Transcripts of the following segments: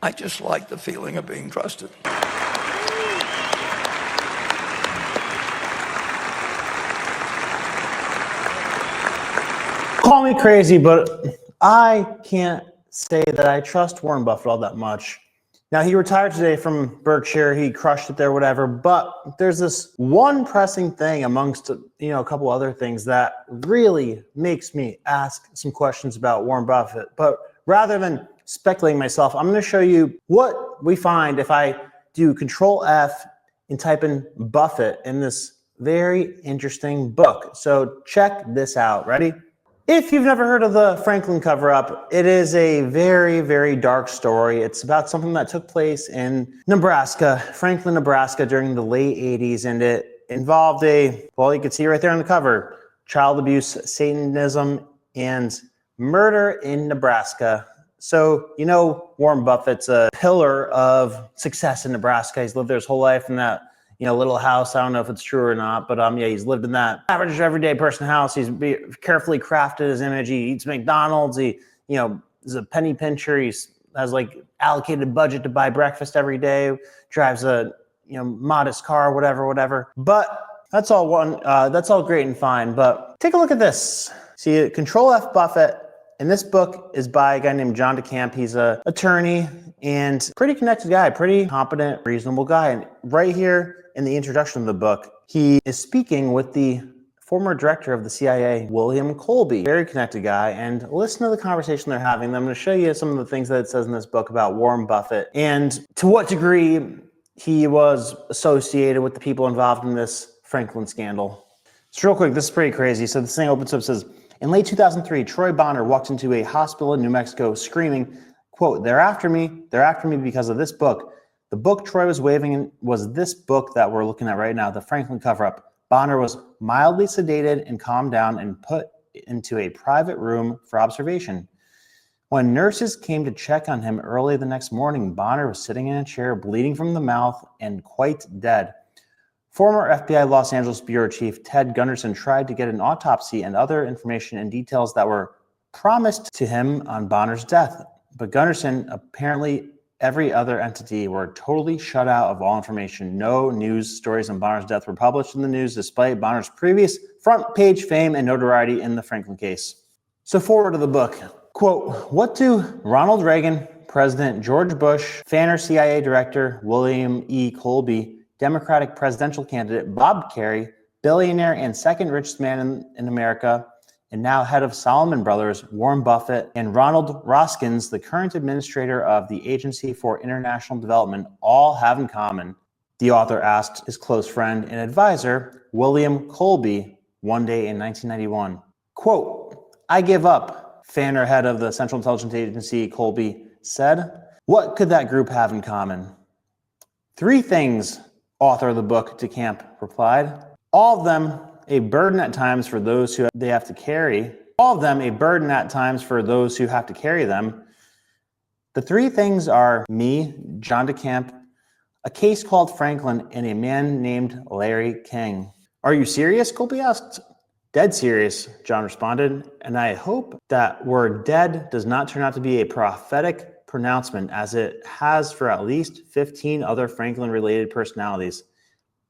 I just like the feeling of being trusted. Call me crazy, but I can't say that I trust Warren Buffett all that much. Now, he retired today from Berkshire. He crushed it there, whatever. But there's this one pressing thing amongst, a couple other things that really makes me ask some questions about Warren Buffett. But rather than speculating myself, I'm going to show you what we find if I do Control F and type in Buffett in this very interesting book. So check this out. Ready? If you've never heard of the Franklin cover-up, it is a very, very dark story. It's about something that took place in Nebraska, Franklin, Nebraska, during the late 80s, and it involved you can see right there on the cover, child abuse, Satanism, and murder in Nebraska. So, Warren Buffett's a pillar of success in Nebraska. He's lived there his whole life in that little house. I don't know if it's true or not, but he's lived in that average everyday person house. He's carefully crafted his image. He eats McDonald's. He, is a penny pincher. He has allocated budget to buy breakfast every day. Drives a modest car, whatever. But that's all great and fine. But take a look at this. See, Control F Buffett. And this book is by a guy named John DeCamp. He's an attorney and pretty connected guy, pretty competent, reasonable guy. And right here in the introduction of the book, he is speaking with the former director of the CIA, William Colby, very connected guy. And listen to the conversation they're having. I'm going to show you some of the things that it says in this book about Warren Buffett and to what degree he was associated with the people involved in this Franklin scandal. So real quick, this is pretty crazy. So this thing opens up, says, in late 2003, Troy Bonner walked into a hospital in New Mexico screaming, quote, they're after me because of this book. The book Troy was waving was this book that we're looking at right now, the Franklin cover-up. Bonner was mildly sedated and calmed down and put into a private room for observation. When nurses came to check on him early the next morning, Bonner was sitting in a chair, bleeding from the mouth and quite dead. Former FBI Los Angeles Bureau Chief Ted Gunderson tried to get an autopsy and other information and details that were promised to him on Bonner's death. But Gunderson, apparently every other entity, were totally shut out of all information. No news stories on Bonner's death were published in the news, despite Bonner's previous front page fame and notoriety in the Franklin case. So forward to the book. Quote, what do Ronald Reagan, President George Bush, Fanner CIA Director William E. Colby, Democratic presidential candidate Bob Kerrey, billionaire and second richest man in America, and now head of Salomon Brothers, Warren Buffett, and Ronald Roskins, the current administrator of the Agency for International Development, all have in common? The author asked his close friend and advisor, William Colby, one day in 1991. Quote, I give up, Fanner, head of the Central Intelligence Agency, Colby said. What could that group have in common? Three things, author of the book, DeCamp replied. All of them a burden at times for those who they have to carry. All of them a burden at times for those who have to carry them. The three things are me, John DeCamp, a case called Franklin, and a man named Larry King. Are you serious? Colby asked. Dead serious, John responded, and I hope that word dead does not turn out to be a prophetic pronouncement, as it has for at least 15 other Franklin-related personalities.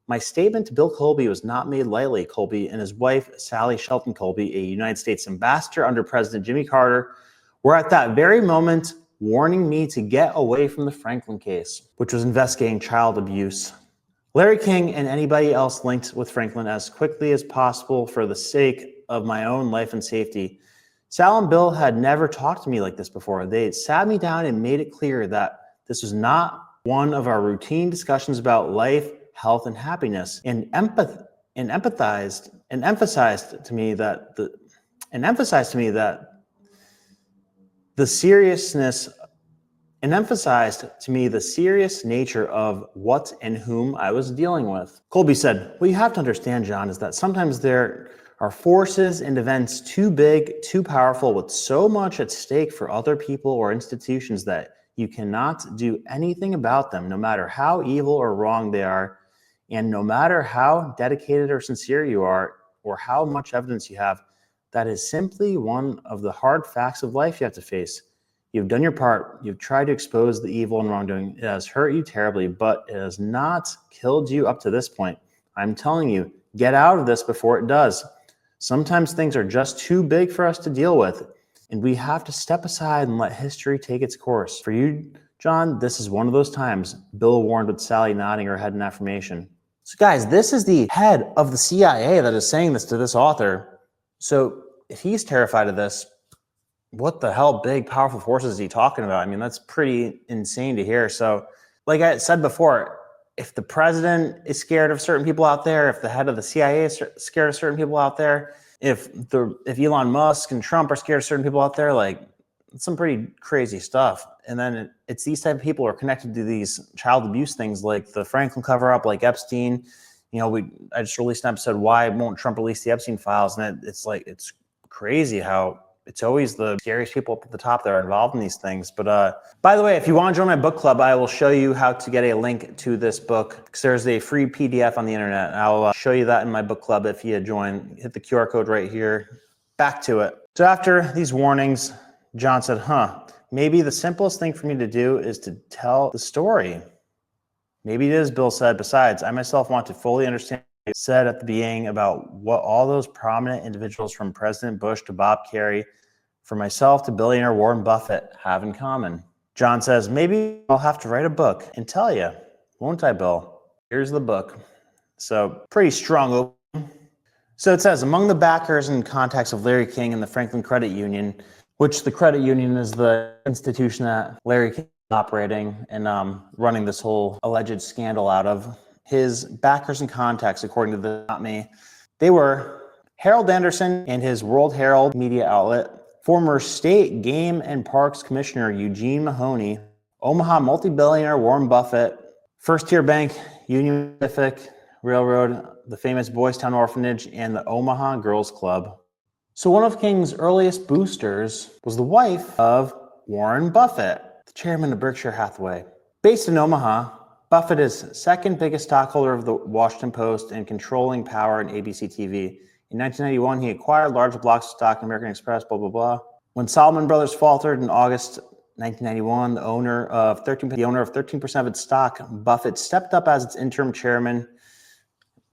My statement to Bill Colby was not made lightly. Colby and his wife, Sally Shelton Colby, a United States ambassador under President Jimmy Carter, were at that very moment warning me to get away from the Franklin case, which was investigating child abuse. Larry King and anybody else linked with Franklin as quickly as possible for the sake of my own life and safety. Sal and Bill had never talked to me like this before. They sat me down and made it clear that this was not one of our routine discussions about life, health, and happiness, and emphasized to me that the serious nature of what and whom I was dealing with. Colby said, what you have to understand, John, is that sometimes there are forces and events too big, too powerful, with so much at stake for other people or institutions that you cannot do anything about them, no matter how evil or wrong they are, and no matter how dedicated or sincere you are, or how much evidence you have. That is simply one of the hard facts of life you have to face. You've done your part. You've tried to expose the evil and wrongdoing. It has hurt you terribly, but it has not killed you up to this point. I'm telling you, get out of this before it does. Sometimes things are just too big for us to deal with, and we have to step aside and let history take its course. For you, John, this is one of those times, Bill warned with Sally nodding her head in affirmation. So guys, this is the head of the CIA that is saying this to this author. So if he's terrified of this, what the hell big, powerful forces is he talking about? I mean, that's pretty insane to hear. So like I said before, if the president is scared of certain people out there, if the head of the CIA is scared of certain people out there, if Elon Musk and Trump are scared of certain people out there, like it's some pretty crazy stuff. And then it's these type of people who are connected to these child abuse things like the Franklin cover-up, like Epstein. You know, I just released an episode, why won't Trump release the Epstein files? And it's crazy how it's always the scariest people up at the top that are involved in these things. But by the way, if you want to join my book club, I will show you how to get a link to this book, because there's a free PDF on the internet. I'll show you that in my book club if you join. Hit the QR code right here. Back to it. So after these warnings, John said, maybe the simplest thing for me to do is to tell the story. Maybe it is, Bill said. Besides, I myself want to fully understand what I said at the beginning about what all those prominent individuals from President Bush to Bob Kerrey, from myself to billionaire Warren Buffett, have in common. John says, maybe I'll have to write a book and tell you, won't I, Bill? Here's the book. So pretty strong opening. So it says, among the backers and contacts of Larry King and the Franklin Credit Union, which the credit union is the institution that Larry King is operating and running this whole alleged scandal out of, his backers and contacts, according to the Not Me, they were Harold Anderson and his World Herald media outlet, former State Game and Parks Commissioner Eugene Mahoney, Omaha multi-billionaire Warren Buffett, First Tier Bank, Union Pacific Railroad, the famous Boytown Orphanage, and the Omaha Girls Club. So one of King's earliest boosters was the wife of Warren Buffett, the chairman of Berkshire Hathaway. Based in Omaha, Buffett is second biggest stockholder of the Washington Post and controlling power in ABC TV. In 1991, he acquired large blocks of stock in American Express, blah, blah, blah. When Salomon Brothers faltered in August 1991, the owner of 13% of its stock, Buffett stepped up as its interim chairman.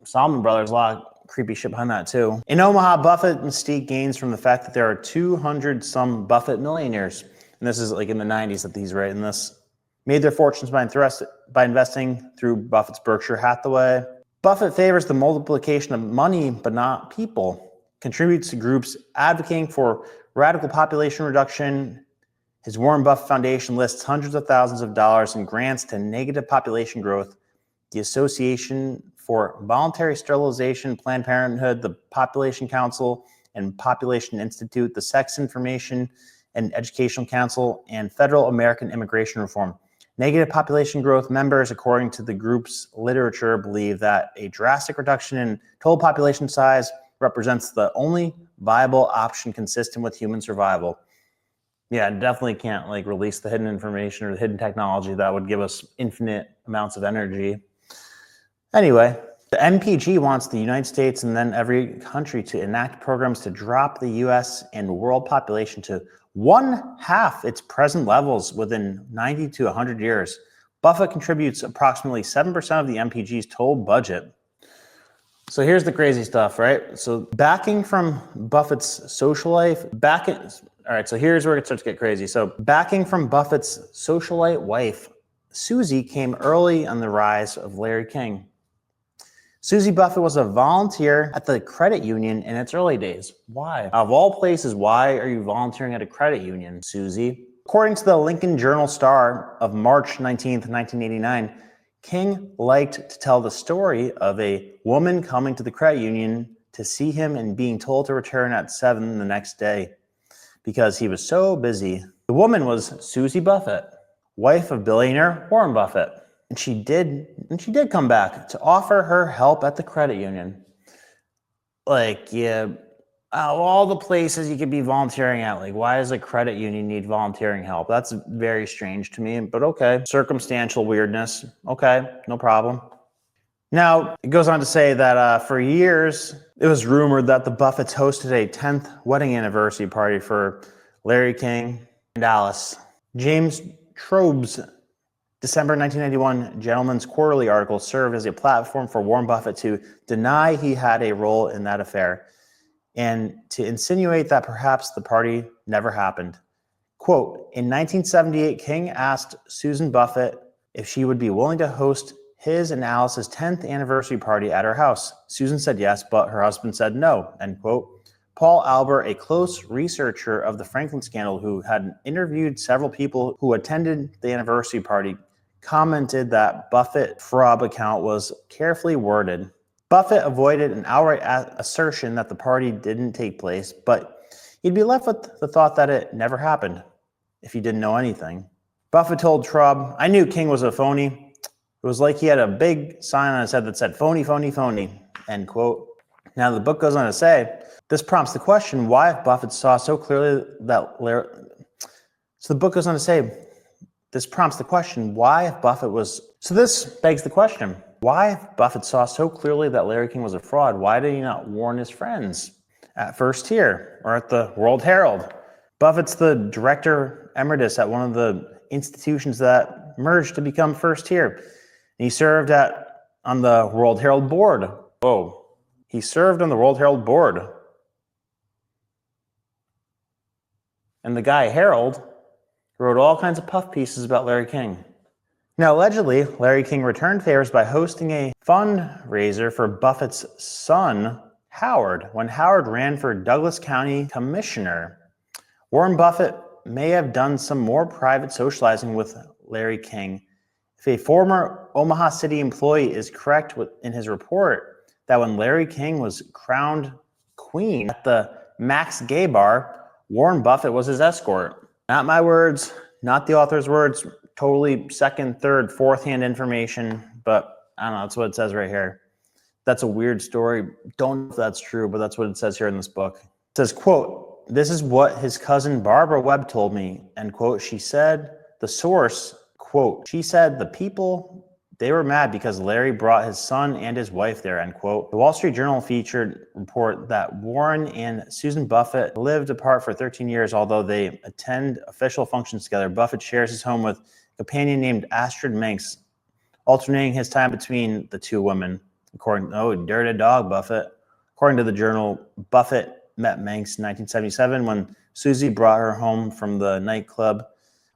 Salomon Brothers, a lot of creepy shit behind that too. In Omaha, Buffett mystique gains from the fact that there are 200 some Buffett millionaires. And this is like in the 90s that he's writing this. Made their fortunes by investing through Buffett's Berkshire Hathaway. Buffett favors the multiplication of money, but not people. Contributes to groups advocating for radical population reduction. His Warren Buffett Foundation lists hundreds of thousands of dollars in grants to negative population growth. The Association for Voluntary Sterilization, Planned Parenthood, the Population Council and Population Institute, the Sex Information and Educational Council, and Federal American Immigration Reform. Negative population growth members, according to the group's literature, believe that a drastic reduction in total population size represents the only viable option consistent with human survival. Yeah, definitely can't like release the hidden information or the hidden technology that would give us infinite amounts of energy. Anyway, the MPG wants the United States and then every country to enact programs to drop the US and world population to 1/2 its present levels within 90 to 100 years. Buffett contributes approximately 7% of the MPG's total budget. So here's the crazy stuff, right? So backing from Buffett's social life, all right, so here's where it starts to get crazy. So backing from Buffett's socialite wife, Susie, came early on the rise of Larry King. Susie Buffett was a volunteer at the credit union in its early days. Why? Of all places, why are you volunteering at a credit union, Susie? According to the Lincoln Journal-Star of March 19th, 1989, King liked to tell the story of a woman coming to the credit union to see him and being told to return at 7 the next day because he was so busy. The woman was Susie Buffett, wife of billionaire Warren Buffett. And she did come back to offer her help at the credit union. Like, yeah, all the places you could be volunteering at, like, why does a credit union need volunteering help? That's very strange to me, but okay. Circumstantial weirdness. Okay, no problem. Now, it goes on to say that for years, it was rumored that the Buffetts hosted a 10th wedding anniversary party for Larry King and Alice. James Trobe's December 1991 Gentleman's Quarterly article served as a platform for Warren Buffett to deny he had a role in that affair and to insinuate that perhaps the party never happened. Quote, in 1978, King asked Susan Buffett if she would be willing to host his and Alice's 10th anniversary party at her house. Susan said yes, but her husband said no, end quote. Paul Albert, a close researcher of the Franklin scandal who had interviewed several people who attended the anniversary party, commented that Buffett fraud account was carefully worded. Buffett avoided an outright assertion that the party didn't take place, but he'd be left with the thought that it never happened if he didn't know anything. Buffett told Traub, I knew King was a phony. It was like he had a big sign on his head that said, phony, phony, phony, end quote. Now the book goes on to say, this prompts the question, why if Buffett saw so clearly that Larry... So the book goes on to say, this prompts the question, why if Buffett was... So this begs the question, why if Buffett saw so clearly that Larry King was a fraud, why did he not warn his friends at First Tier or at the World Herald? Buffett's the director emeritus at one of the institutions that merged to become First Tier. And he served on the World Herald board. Whoa. He served on the World Herald board. And the guy, Herald, wrote all kinds of puff pieces about Larry King. Now, allegedly, Larry King returned favors by hosting a fundraiser for Buffett's son, Howard, when Howard ran for Douglas County Commissioner. Warren Buffett may have done some more private socializing with Larry King. If a former Omaha City employee is correct in his report that when Larry King was crowned queen at the Max Gay Bar, Warren Buffett was his escort. Not my words, not the author's words, totally second, third, fourth-hand information, but I don't know, that's what it says right here. That's a weird story. Don't know if that's true, but that's what it says here in this book. It says, quote, this is what his cousin Barbara Webb told me, end quote. She said, the source, quote, she said the people, they were mad because Larry brought his son and his wife there, end quote. The Wall Street Journal featured a report that Warren and Susan Buffett lived apart for 13 years, although they attend official functions together. Buffett shares his home with a companion named Astrid Manx, alternating his time between the two women. Dirty dog, Buffett. According to the journal, Buffett met Manx in 1977 when Susie brought her home from the nightclub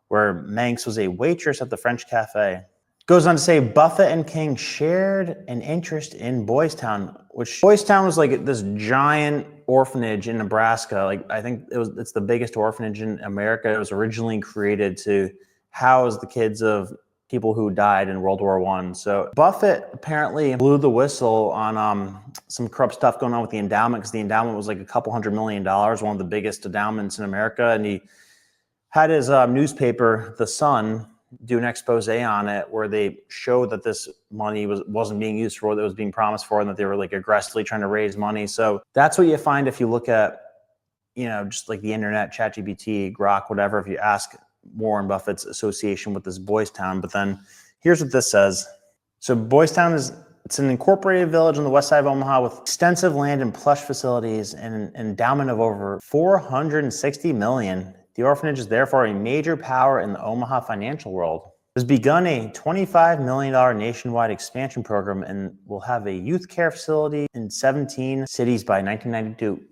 where Manx was a waitress at the French Cafe. Goes on to say Buffett and King shared an interest in Boytown, which Boytown was like this giant orphanage in Nebraska. Like I think it's the biggest orphanage in America. It was originally created to house the kids of people who died in World War I. So Buffett apparently blew the whistle on some corrupt stuff going on with the endowment, because the endowment was like a couple $100 million, one of the biggest endowments in America. And he had his newspaper, The Sun, do an expose on it where they showed that this money wasn't being used for what it was being promised for, and that they were like aggressively trying to raise money. So that's what you find if you look at, just like the internet, ChatGPT, Grok, whatever, if you ask Warren Buffett's association with this Boytown. But then here's what this says. So Boytown it's an incorporated village on the west side of Omaha with extensive land and plush facilities and an endowment of over $460 million. The orphanage is therefore a major power in the Omaha financial world. It has begun a $25 million nationwide expansion program and will have a youth care facility in 17 cities by 1992.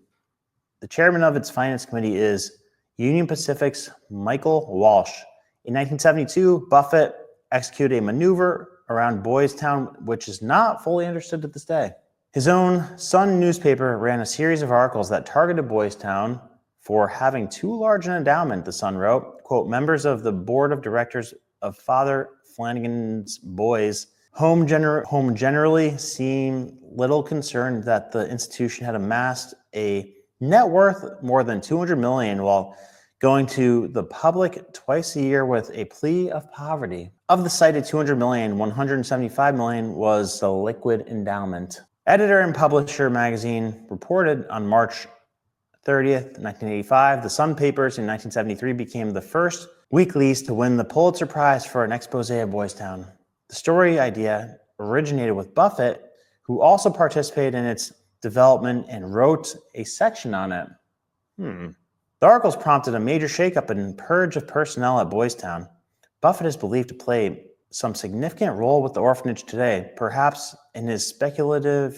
The chairman of its finance committee is Union Pacific's Michael Walsh. In 1972, Buffett executed a maneuver around Boytown, which is not fully understood to this day. His own Sun newspaper ran a series of articles that targeted Boytown for having too large an endowment, the Sun wrote. Quote, members of the board of directors of Father Flanagan's Boys Home generally seem little concerned that the institution had amassed a net worth more than $200 million while going to the public twice a year with a plea of poverty. Of the cited $200 million, $175 million was the liquid endowment. Editor and Publisher magazine reported on March 30th, 1985, the Sun papers in 1973 became the first weeklies to win the Pulitzer Prize for an expose of Boytown. The story idea originated with Buffett, who also participated in its development and wrote a section on it. The articles prompted a major shakeup and purge of personnel at Boys Town. Buffett is believed to play some significant role with the orphanage today, perhaps in his specialty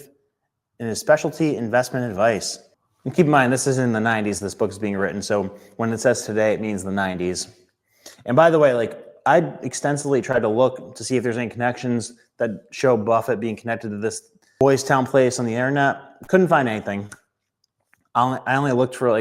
investment advice. And keep in mind, this is in the 90s this book is being written, so when it says today, it means the 90s. And by the way, I extensively tried to look to see if there's any connections that show Buffett being connected to this Boys Town place on the internet. Couldn't find anything. I only looked for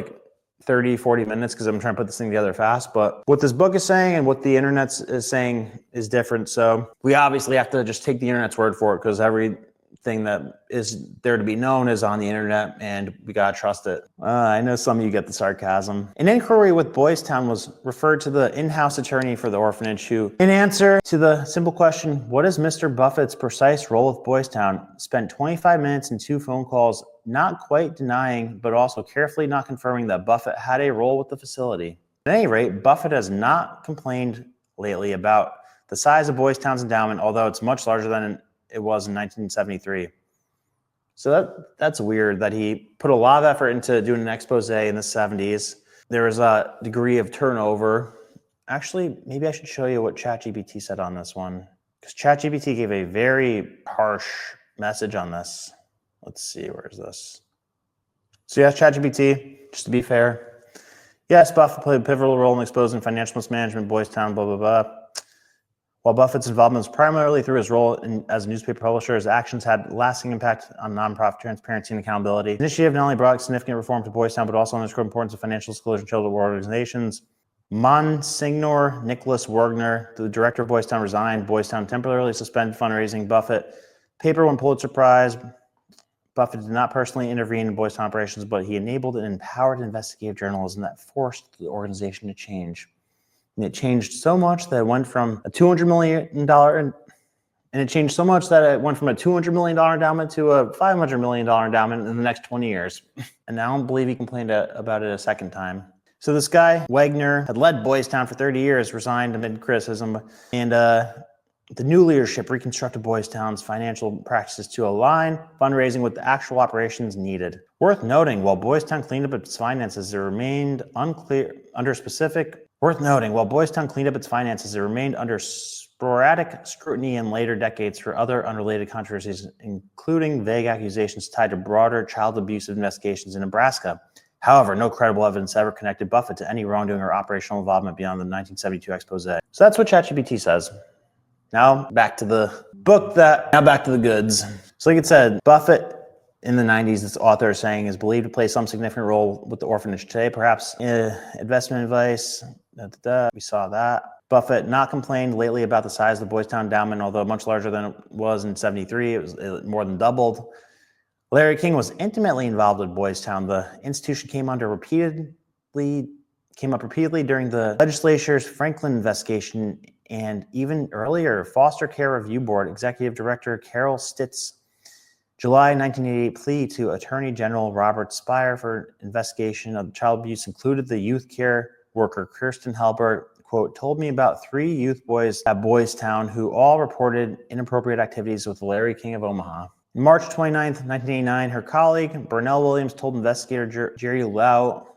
30, 40 minutes because I'm trying to put this thing together fast. But what this book is saying and what the internet is saying is different. So we obviously have to just take the internet's word for it because everything that is there to be known is on the internet and we got to trust it. I know some of you get the sarcasm. An inquiry with Boys Town was referred to the in-house attorney for the orphanage who, in answer to the simple question, what is Mr. Buffett's precise role with Boys Town, spent 25 minutes and 2 phone calls not quite denying, but also carefully not confirming that Buffett had a role with the facility. At any rate, Buffett has not complained lately about the size of Boys Town's endowment, although it's much larger than it was in 1973. So that's weird that he put a lot of effort into doing an expose in the 70s. There was a degree of turnover. Actually, maybe I should show you what ChatGPT said on this one, because ChatGPT gave a very harsh message on this. Let's see, where is this? So yes, ChatGPT, just to be fair. Yes, Buffett played a pivotal role in exposing financial mismanagement, Boys Town, blah, blah, blah. While Buffett's involvement was primarily through his role as a newspaper publisher, his actions had lasting impact on nonprofit transparency and accountability. The initiative not only brought significant reform to Boys Town, but also underscored the importance of financial disclosure in charitable organizations. Monsignor Nicholas Wagner, the director of Boys Town, resigned. Boys Town temporarily suspended fundraising. Buffett paper when Pulitzer Prize. Buffett did not personally intervene in Boys Town operations, but he enabled and empowered investigative journalism that forced the organization to change. And it changed so much that it went from a $200 million endowment to a $500 million endowment in the next 20 years. And I don't believe he complained about it a second time. So this guy, Wagner, had led Boys Town for 30 years, resigned amid criticism, and the new leadership reconstructed Boys Town's financial practices to align fundraising with the actual operations needed. Worth noting, while Boys Town cleaned up its finances, it remained under sporadic scrutiny in later decades for other unrelated controversies, including vague accusations tied to broader child abuse investigations in Nebraska. However, no credible evidence ever connected Buffett to any wrongdoing or operational involvement beyond the 1972 expose. So that's what ChatGPT says. Now back to the book now back to the goods. So like it said, Buffett in the 90s, this author is saying, is believed to play some significant role with the orphanage today, perhaps investment advice. We saw that. Buffett not complained lately about the size of the Boys Town endowment, although much larger than it was in 73. It more than doubled. Larry King was intimately involved with Boys Town. The institution came up repeatedly during the legislature's Franklin investigation, and even earlier, Foster Care Review Board Executive Director Carol Stitt's July 1988 plea to Attorney General Robert Spire for investigation of child abuse included the youth care worker Kirsten Halbert, quote, told me about 3 youth boys at Boys Town who all reported inappropriate activities with Larry King of Omaha. On March 29, 1989, her colleague Burnell Williams told investigator Jerry Lowe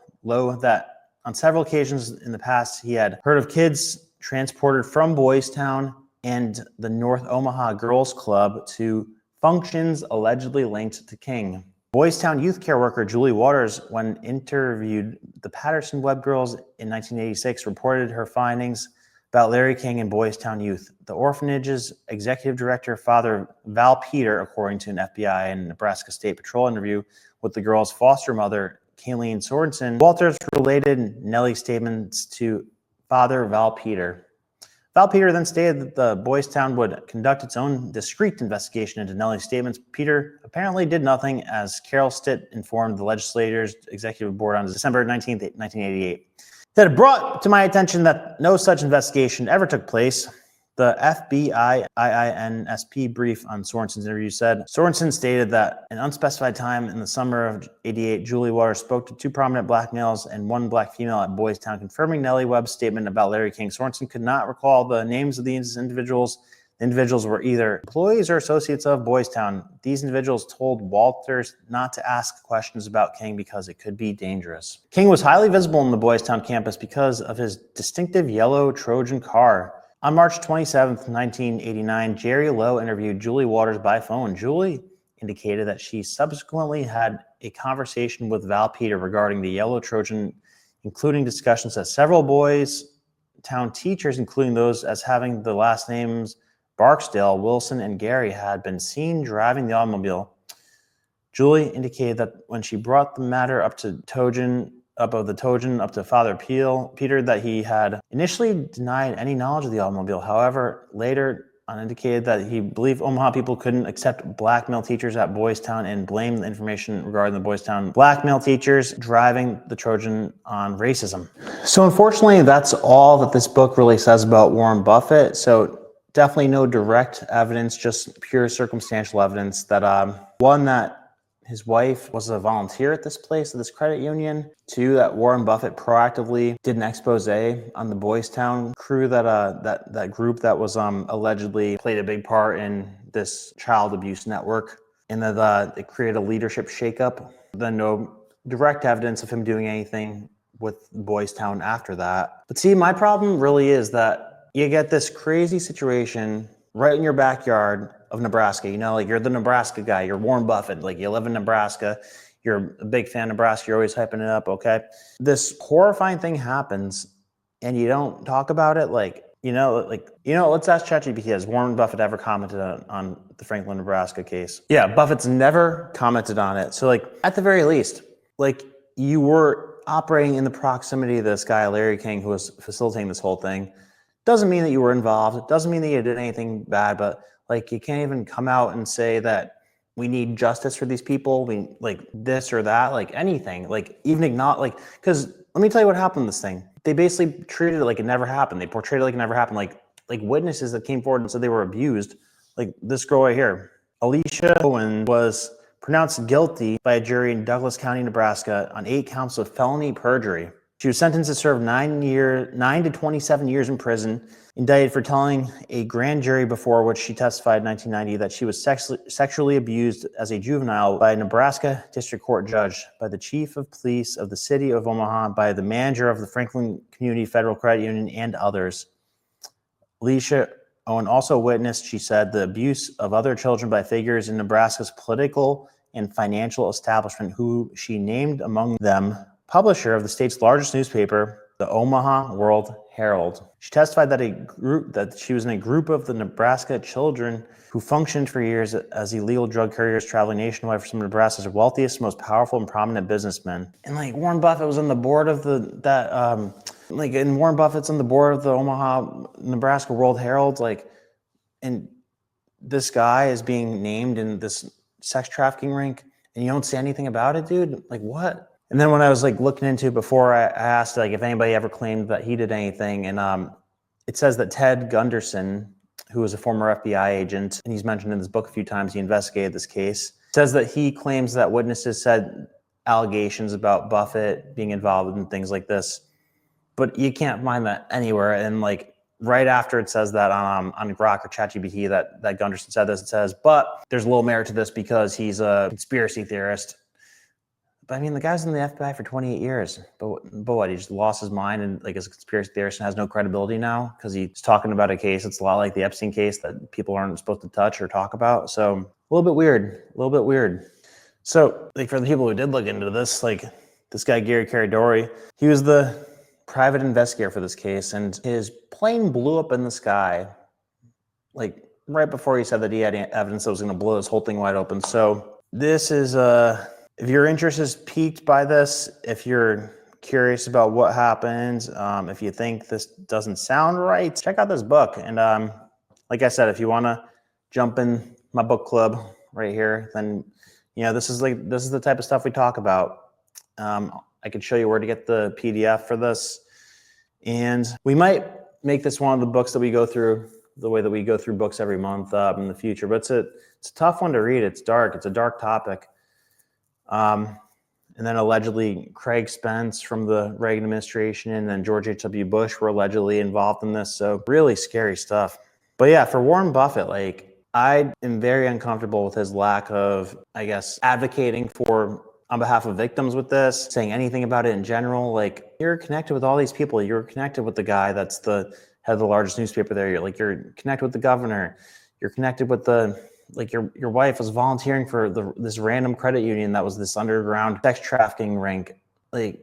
that on several occasions in the past, he had heard of kids transported from Boys Town and the North Omaha Girls Club to functions allegedly linked to King. Boys Town youth care worker Julie Waters, when interviewed the Patterson Webb girls in 1986, reported her findings about Larry King and Boys Town youth. The orphanage's executive director, Father Val Peter, according to an FBI and Nebraska State Patrol interview with the girls' foster mother, Kayleen Sorensen, Walters related Nellie's statements to Father Val Peter. Val Peter then stated that the Boys Town would conduct its own discreet investigation into Nellie's statements. Peter apparently did nothing, as Carol Stitt informed the legislator's executive board on December 19, 1988. That it brought to my attention that no such investigation ever took place. The FBI IINSP brief on Sorensen's interview said, Sorensen stated that an unspecified time in the summer of '88, Julie Waters spoke to 2 prominent black males and 1 black female at Boys Town, confirming Nellie Webb's statement about Larry King. Sorensen could not recall the names of these individuals. Individuals were either employees or associates of Boytown. These individuals told Walters not to ask questions about King because it could be dangerous. King was highly visible on the Boytown campus because of his distinctive yellow Trojan car. On March 27, 1989, Jerry Lowe interviewed Julie Walters by phone. Julie indicated that she subsequently had a conversation with Val Peter regarding the yellow Trojan, including discussions that several Boytown teachers, including those as having the last names Barksdale, Wilson, and Gary, had been seen driving the automobile. Julie indicated that when she brought the matter up to Father Peter, that he had initially denied any knowledge of the automobile. However, later on indicated that he believed Omaha people couldn't accept black male teachers at Boytown and blamed the information regarding the Boytown black male teachers driving the Trojan on racism. So unfortunately, that's all that this book really says about Warren Buffett. So definitely no direct evidence, just pure circumstantial evidence that one, that his wife was a volunteer at this place, at this credit union. Two, that Warren Buffett proactively did an expose on the Boytown crew, that group that was allegedly played a big part in this child abuse network, and that it created a leadership shakeup. Then no direct evidence of him doing anything with Boytown after that. But see, my problem really is that you get this crazy situation right in your backyard of Nebraska. You know, like you're the Nebraska guy, you're Warren Buffett, like you live in Nebraska, you're a big fan of Nebraska, you're always hyping it up, okay? This horrifying thing happens and you don't talk about it. Let's ask ChatGPT, has Warren Buffett ever commented on the Franklin, Nebraska case? Yeah, Buffett's never commented on it. So like, at the very least, like you were operating in the proximity of this guy, Larry King, who was facilitating this whole thing. Doesn't mean that you were involved. It doesn't mean that you did anything bad, but like you can't even come out and say that we need justice for these people. We like this or that, like anything, like even acknowledge, like, because let me tell you what happened in this thing. They basically treated it like it never happened. They portrayed it like it never happened. Like witnesses that came forward and said they were abused. Like this girl right here, Alicia Owen, was pronounced guilty by a jury in Douglas County, Nebraska on 8 counts of felony perjury. She was sentenced to serve 9 to 27 years in prison, indicted for telling a grand jury before which she testified in 1990 that she was sexually abused as a juvenile by a Nebraska district court judge, by the chief of police of the city of Omaha, by the manager of the Franklin Community Federal Credit Union, and others. Alicia Owen also witnessed, she said, the abuse of other children by figures in Nebraska's political and financial establishment, who she named among them publisher of the state's largest newspaper, the Omaha World Herald. She testified that she was in a group of the Nebraska children who functioned for years as illegal drug carriers traveling nationwide for some of Nebraska's wealthiest, most powerful, and prominent businessmen. And like Warren Buffett was on the board of Warren Buffett's on the board of the Omaha, Nebraska World Herald, and this guy is being named in this sex trafficking ring, and you don't say anything about it, dude? Like what? And then when I was like looking into it before, I asked like if anybody ever claimed that he did anything, and it says that Ted Gunderson, who was a former FBI agent, and he's mentioned in this book a few times, he investigated this case, says that he claims that witnesses said allegations about Buffett being involved in things like this, but you can't find that anywhere. And like right after it says that on Grok or ChatGPT that Gunderson said this, it says, but there's a little merit to this because he's a conspiracy theorist. But I mean, the guy's in the FBI for 28 years, but what, he just lost his mind and like is a conspiracy theorist and has no credibility now because he's talking about a case that's a lot like the Epstein case that people aren't supposed to touch or talk about. So a little bit weird. So like for the people who did look into this, like this guy, Gary Caradori, he was the private investigator for this case, and his plane blew up in the sky like right before he said that he had evidence that was going to blow this whole thing wide open. So this is if your interest is piqued by this, if you're curious about what happens, if you think this doesn't sound right, check out this book. And like I said, if you want to jump in my book club right here, then this is the type of stuff we talk about. I could show you where to get the PDF for this, and we might make this one of the books that we go through the way that we go through books every month in the future. But it's a tough one to read. It's dark. It's a dark topic. And then allegedly Craig Spence from the Reagan administration and then George H.W. Bush were allegedly involved in this. So really scary stuff. But yeah, for Warren Buffett, like I am very uncomfortable with his lack of, I guess, advocating for on behalf of victims with this, saying anything about it in general. Like you're connected with all these people. You're connected with the guy that's the head of the largest newspaper there. You're connected with the governor. You're connected with the your wife was volunteering for this random credit union that was this underground sex trafficking ring. Like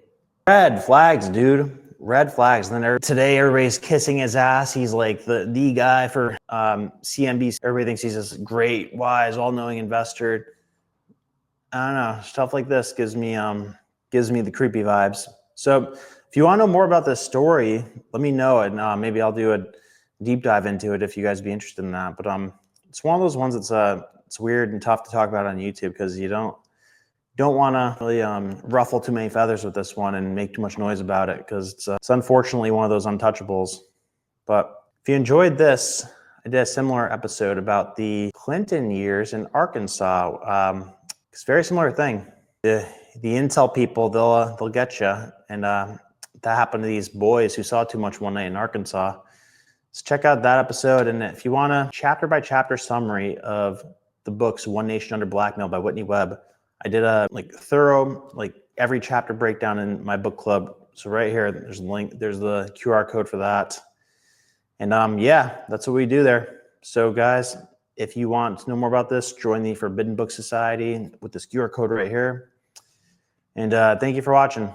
red flags, dude. Red flags. And then today everybody's kissing his ass. He's like the guy for CNBC. Everybody thinks he's this great, wise, all-knowing investor. I don't know. Stuff like this gives me the creepy vibes. So if you want to know more about this story, let me know, and maybe I'll do a deep dive into it if you guys be interested in that. But it's one of those ones that's it's weird and tough to talk about on YouTube because you don't want to really ruffle too many feathers with this one and make too much noise about it because it's unfortunately one of those untouchables. But if you enjoyed this, I did a similar episode about the Clinton years in Arkansas. It's a very similar thing. The intel people, they'll get you, and that happened to these boys who saw too much one night in Arkansas. So check out that episode, and if you want a chapter by chapter summary of the books One Nation Under Blackmail by Whitney Webb, I did a thorough every chapter breakdown in my book club. So right here, there's a link. There's the QR code for that. And yeah, that's what we do there. So guys, if you want to know more about this, join the Forbidden Book Society with this QR code right here. And thank you for watching.